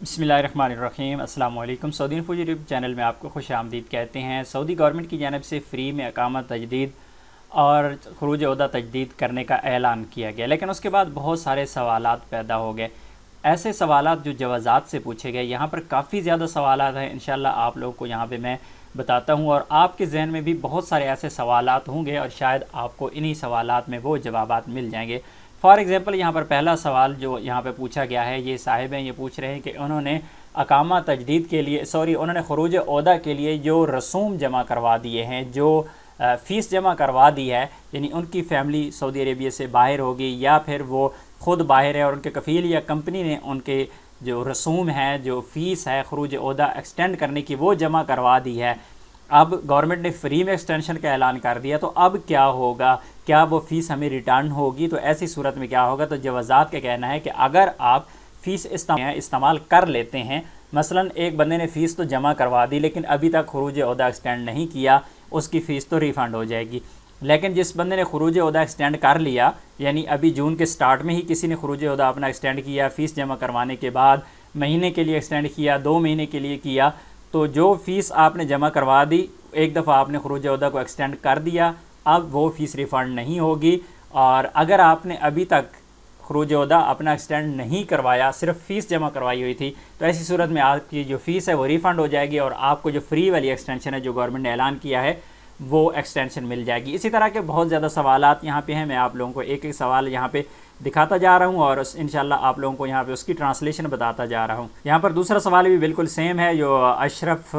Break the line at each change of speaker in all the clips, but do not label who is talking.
बिस्मिल्लाहिर्रहमानिर्रहीम अस्सलाम वालेकुम। सऊदी इन्फो यूट्यूब चैनल में आपको खुश आमदीद कहते हैं। सऊदी गवर्नमेंट की जानिब से फ़्री में अकामा तजदीद और खरूज ओहदा तजदीद करने का ऐलान किया गया, लेकिन उसके बाद बहुत सारे सवालात पैदा हो गए। ऐसे सवालात जो जवाज़ात से पूछे गए, यहाँ पर काफ़ी ज़्यादा सवालात हैं। इंशाल्लाह आप लोगों को यहाँ पे मैं बताता हूँ और आपके जहन में भी बहुत सारे ऐसे सवालात होंगे और शायद आपको इन्हीं सवालात में वो जवाबात मिल जाएंगे। फॉर एग्ज़ाम्पल यहाँ पर पहला सवाल जो यहाँ पे पूछा गया है, ये साहिब हैं, ये पूछ रहे हैं कि उन्होंने अकामा तजदीद के लिए उन्होंने खरूज ओहदा के लिए जो रसूम जमा करवा दिए हैं, जो फ़ीस जमा करवा दी है, यानी उनकी फ़ैमिली सऊदी अरेबिया से बाहर होगी या फिर वो ख़ुद बाहर है और उनके कफ़ील या कंपनी ने उनके जो रसूम है, जो फ़ीस है खरूज ओहदा एक्सटेंड करने की, वो जमा करवा दी है। अब गवर्नमेंट ने फ्री में एक्सटेंशन का ऐलान कर दिया, तो अब क्या होगा? क्या वो फ़ीस हमें रिटर्न होगी? तो ऐसी सूरत में क्या होगा? तो जवाज़ात का कहना है कि अगर आप फ़ीस इस्तेमाल कर लेते हैं, मसलन एक बंदे ने फ़ीस तो जमा करवा दी लेकिन अभी तक खरूज ओहदा एक्सटेंड नहीं किया, उसकी फ़ीस तो रिफ़ंड हो जाएगी। लेकिन जिस बंदे ने खरूज ओहदा एक्सटेंड कर लिया, यानी अभी जून के स्टार्ट में ही किसी ने खरूज ओहदा अपना एक्सटेंड किया, फ़ीस जमा करवाने के बाद महीने के लिए एक्सटेंड किया, 2 महीने के लिए किया, तो जो फ़ीस आपने जमा करवा दी, एक दफ़ा आपने खरूज ओहदा को एक्सटेंड कर दिया, अब वो फ़ीस रिफ़ंड नहीं होगी। और अगर आपने अभी तक खरूज ओहदा अपना एक्सटेंड नहीं करवाया, सिर्फ फ़ीस जमा करवाई हुई थी, तो ऐसी सूरत में आपकी जो फ़ीस है वो रिफ़ंड हो जाएगी और आपको जो फ्री वाली एक्सटेंशन है जो गवर्नमेंट ने ऐलान किया है वो एक्सटेंशन मिल जाएगी। इसी तरह के बहुत ज़्यादा सवालात यहाँ पे हैं। मैं आप लोगों को एक एक सवाल यहाँ पे दिखाता जा रहा हूँ और इंशाल्लाह आप लोगों को यहाँ पे उसकी ट्रांसलेशन बताता जा रहा हूँ। यहाँ पर दूसरा सवाल भी बिल्कुल सेम है जो अशरफ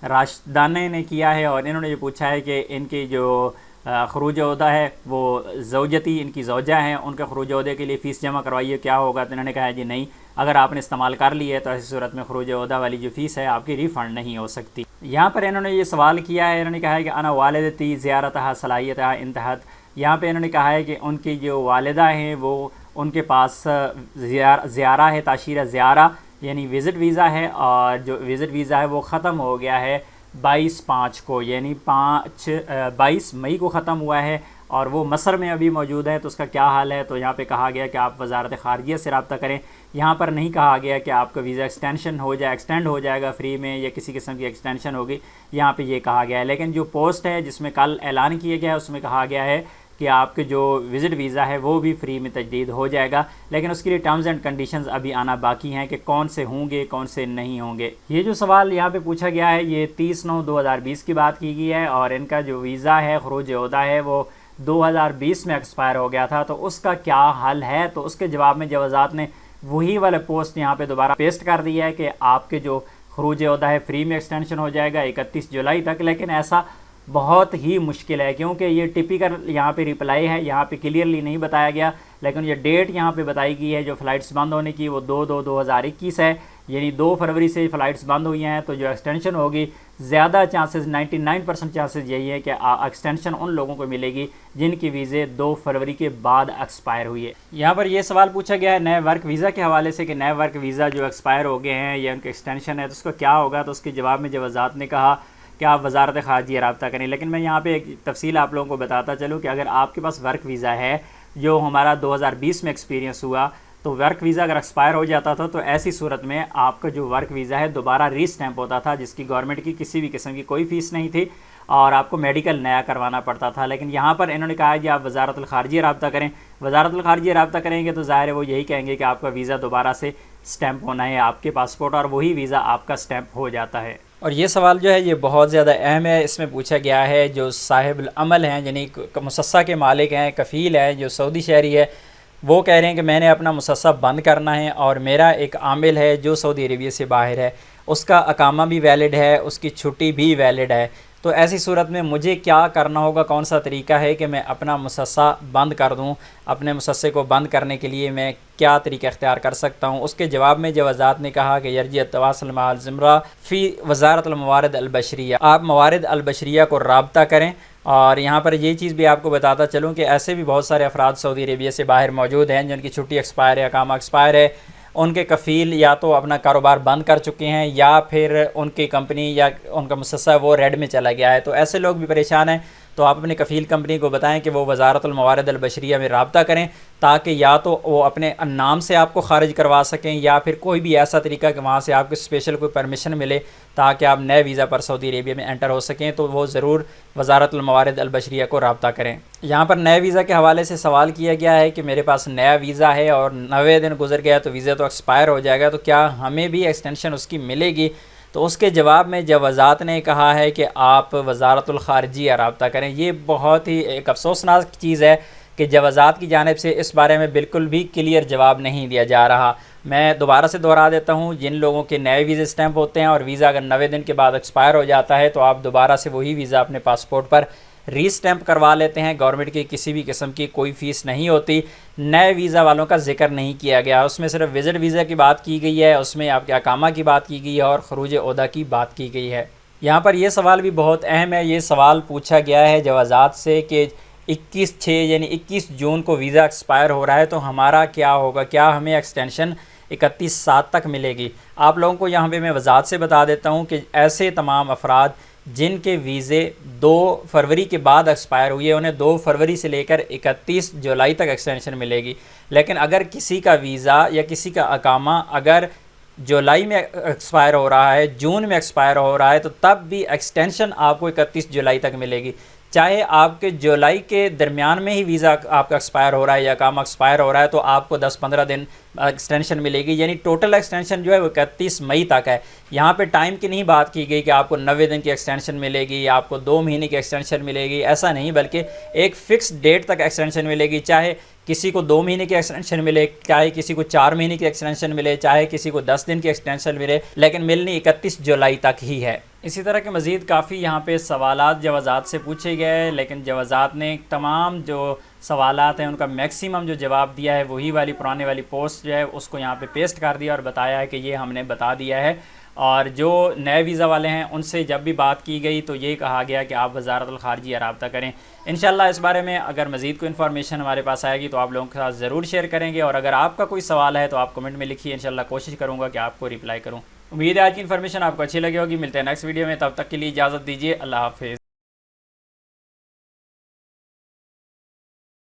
राशदाने ने किया है और इन्होंने ये पूछा है कि इनकी जो खरूज ओहदा है वो ज़ौजती, इनकी ज़ौजा हैं, उनके खरूज ओहदे के लिए फ़ीस जमा करवाइए, क्या होगा? तो इन्होंने कहा है जी नहीं, अगर आपने इस्तेमाल कर ली है तो ऐसी सूरत में खरूज ओहदा वाली जो फ़ीस है आपकी रिफ़ंड नहीं हो सकती। यहाँ पर इन्होंने ये सवाल किया है, इन्होंने कहा है कि अना वालिदती ज़ियारतहा सलाहियतहा इंतहत। यहाँ पे इन्होंने कहा है कि उनकी जो वालिदा हैं वो उनके पास ज़ियारा है, ताशीरा ज़ियारा यानी विज़िट वीज़ा है, और जो विज़िट वीज़ा है वो ख़त्म हो गया है 22/5 को, यानी 22 मई को ख़त्म हुआ है और वो मसर में अभी मौजूद है। तो उसका क्या हाल है? तो यहाँ पे कहा गया कि आप वज़ारत ख़ारिजिया से रब्ता करें। यहाँ पर नहीं कहा गया कि आपका वीज़ा एक्सटेंड हो जाएगा फ्री में या किसी किस्म की एक्सटेंशन होगी, यहाँ पे ये कहा गया है। लेकिन जो पोस्ट है जिसमें कल ऐलान किया गया है उसमें कहा गया है कि आपके जो विज़िट वीज़ा है वो भी फ्री में तजदीद हो जाएगा, लेकिन उसके लिए टर्म्स एंड कंडीशंस अभी आना बाकी हैं कि कौन से होंगे कौन से नहीं होंगे। ये जो सवाल यहाँ पे पूछा गया है ये 30/9/2020 की बात की गई है और इनका जो वीज़ा है खरूज ओहदा है वो 2020 में एक्सपायर हो गया था। तो उसका क्या हल है? तो उसके जवाब में जवाज़ात ने वही वाले पोस्ट यहाँ पर दोबारा पेस्ट कर दिया है कि आपके जो खरूज ओहदा है फ्री में एक्सटेंशन हो जाएगा 31 जुलाई तक। लेकिन ऐसा बहुत ही मुश्किल है क्योंकि ये टिपिकल यहाँ पे रिप्लाई है, यहाँ पे क्लियरली नहीं बताया गया, लेकिन ये डेट यहाँ पे बताई गई है जो फ़्लाइट्स बंद होने की वो 2/2/2021 है, यानी 2 फरवरी से फ़्लाइट्स बंद हुई हैं। तो जो एक्सटेंशन होगी ज़्यादा चांसेस 99% चांसेस यही है कि एक्सटेंशन उन लोगों को मिलेगी जिनकी वीज़े 2 फरवरी के बाद एक्सपायर हुई है। यहाँ पर यह सवाल पूछा गया है नए वर्क वीज़ा के हवाले से कि नए वर्क वीज़ा जो एक्सपायर हो गए हैं या उनके एक्सटेंशन है तो उसका क्या होगा? तो उसके जवाब में जवाज़ात ने कहा कि आप वज़ारत ख़ारिजिया रब्ता करें। लेकिन मैं यहाँ पे एक तफसील आप लोगों को बताता चलूँ कि अगर आपके पास वर्क वीज़ा है जो हमारा 2020 में एक्सपीरियंस हुआ, तो वर्क वीज़ा अगर एक्सपायर हो जाता था तो ऐसी सूरत में आपका जो वर्क वीज़ा है दोबारा रीस्टैंप होता था, जिसकी गवर्नमेंट की किसी भी किस्म की कोई फ़ीस नहीं थी और आपको मेडिकल नया करवाना पड़ता था। लेकिन यहाँ पर इन्होंने कहा है कि आप वज़ारत ख़ारिजिया रब्ता करें। वज़ारत ख़ारिजिया रब्ता करेंगे तो ज़ाहिर है वो यही कहेंगे कि आपका वीज़ा दोबारा से स्टैंप होना है आपके पासपोर्ट, और वही वीज़ा आपका स्टैंप हो जाता है। और ये सवाल जो है ये बहुत ज़्यादा अहम है। इसमें पूछा गया है जो साहिब अमल हैं, यानी मुसस्सा के मालिक हैं, कफ़ील है, जो सऊदी शहरी है, वो कह रहे हैं कि मैंने अपना मुसस्सा बंद करना है और मेरा एक आमिल है जो सऊदी अरेबिया से बाहर है, उसका अकामा भी वैलिड है, उसकी छुट्टी भी वैलिड है। तो ऐसी सूरत में मुझे क्या करना होगा? कौन सा तरीका है कि मैं अपना मुसस्सा बंद कर दूं? अपने मुसस्से को बंद करने के लिए मैं क्या तरीका इख्तियार कर सकता हूं? उसके जवाब में जवाज़ात ने कहा कि यरजी तवासल माल ज़िमरा फ़ी वज़ारत मवारिद अल-बशरिया, आप मवारिद अल-बशरिया को राब्ता करें। और यहाँ पर ये चीज़ भी आपको बताता चलूँ कि ऐसे भी बहुत सारे अफराद सऊदी अरेबिया से बाहर मौजूद हैं जिनकी छुट्टी एक्सपायर है, अकामा एक्सपायर है, उनके कफ़ील या तो अपना कारोबार बंद कर चुके हैं या फिर उनकी कंपनी या उनका मुसस्सा वो रेड में चला गया है। तो ऐसे लोग भी परेशान हैं। तो आप अपने कफ़ील कंपनी को बताएं कि वो वज़ारतुल मवारिद अल बशरिया में रब्ता करें, ताकि या तो वो अपने नाम से आपको खारिज करवा सकें या फिर कोई भी ऐसा तरीका कि वहाँ से आपको स्पेशल कोई परमिशन मिले ताकि आप नए वीज़ा पर सऊदी अरेबिया में एंटर हो सकें। तो वो ज़रूर वज़ारतुल मवारिद अल बशरिया को रब्ता करें। यहाँ पर नए वीज़ा के हवाले से सवाल किया गया है कि मेरे पास नया वीज़ा है और 90 दिन गुजर गया तो वीज़ा तो एक्सपायर हो जाएगा, तो क्या हमें भी एक्सटेंशन उसकी मिलेगी? तो उसके जवाब में जवाज़ात ने कहा है कि आप वज़ारतुल ख़ारिजिया रब्ता करें। ये बहुत ही एक अफसोसनाक चीज़ है कि जवाज़ात की जानिब से इस बारे में बिल्कुल भी क्लियर जवाब नहीं दिया जा रहा। मैं दोबारा से दोहरा देता हूँ, जिन लोगों के नए वीज़े स्टैंप होते हैं और वीज़ा अगर 90 दिन के बाद एक्सपायर हो जाता है तो आप दोबारा से वही वीज़ा अपने पासपोर्ट पर रीस्टैंप करवा लेते हैं। गवर्नमेंट की किसी भी किस्म की कोई फ़ीस नहीं होती। नए वीज़ा वालों का जिक्र नहीं किया गया, उसमें सिर्फ विज़िट वीज़ा की बात की गई है, उसमें आपके अकामा की बात की गई है और खरूज ओहदा की बात की गई है। यहाँ पर यह सवाल भी बहुत अहम है। ये सवाल पूछा गया है जवाज़ात से कि 21/6 यानी 21 जून को वीज़ा एक्सपायर हो रहा है तो हमारा क्या होगा, क्या हमें एक्सटेंशन 31/7 तक मिलेगी? आप लोगों को यहाँ पे मैं वज़ाहत से बता देता हूँ कि ऐसे तमाम अफराद जिनके वीज़े 2 फरवरी के बाद एक्सपायर हुए उन्हें 2 फरवरी से लेकर 31 जुलाई तक एक्सटेंशन मिलेगी। लेकिन अगर किसी का वीज़ा या किसी का अकामा अगर जुलाई में एक्सपायर हो रहा है, जून में एक्सपायर हो रहा है, तो तब भी एक्सटेंशन आपको 31 जुलाई तक मिलेगी। चाहे आपके जुलाई के दरमियान में ही वीज़ा आपका एक्सपायर हो रहा है या काम एक्सपायर हो रहा है तो आपको 10-15 दिन एक्सटेंशन मिलेगी, यानी टोटल एक्सटेंशन जो है वो 31 मई तक है। यहाँ पे टाइम की नहीं बात की गई कि आपको 90 दिन की एक्सटेंशन मिलेगी, आपको 2 महीने की एक्सटेंशन मिलेगी, ऐसा नहीं, बल्कि एक फ़िक्स डेट तक एक्सटेंशन मिलेगी। चाहे किसी को 2 महीने की एक्सटेंशन मिले, चाहे किसी को 4 महीने की एक्सटेंशन मिले, चाहे किसी को 10 दिन की एक्सटेंशन मिले, लेकिन मिलनी 31 जुलाई तक ही है। इसी तरह के मज़ीद काफ़ी यहाँ पे सवालात जवाज़ात से पूछे गए, लेकिन जवाज़ात ने तमाम जो सवालात हैं उनका मैक्सिमम जो जवाब दिया है वही वाली पुराने वाली पोस्ट जो है उसको यहाँ पे पेस्ट कर दिया और बताया है कि ये हमने बता दिया है। और जो नए वीज़ा वाले हैं उनसे जब भी बात की गई तो ये कहा गया कि आप वज़ारतुल ख़ारिजिया रब्ता करें। इंशाल्लाह इस बारे में अगर मज़ीद कोई इन्फॉर्मेशन हमारे पास आएगी तो आप लोगों के साथ ज़रूर शेयर करेंगे, और अगर आपका कोई सवाल है तो आप कमेंट में लिखिए, इंशाल्लाह कोशिश करूँगा कि आपको रिप्लाई करूँ। उम्मीद है आज की इन्फॉर्मेशन आपको अच्छी लगी होगी। मिलते हैं नेक्स्ट वीडियो में, तब तक के लिए इजाज़त दीजिए। अल्लाह हाफ़िज़।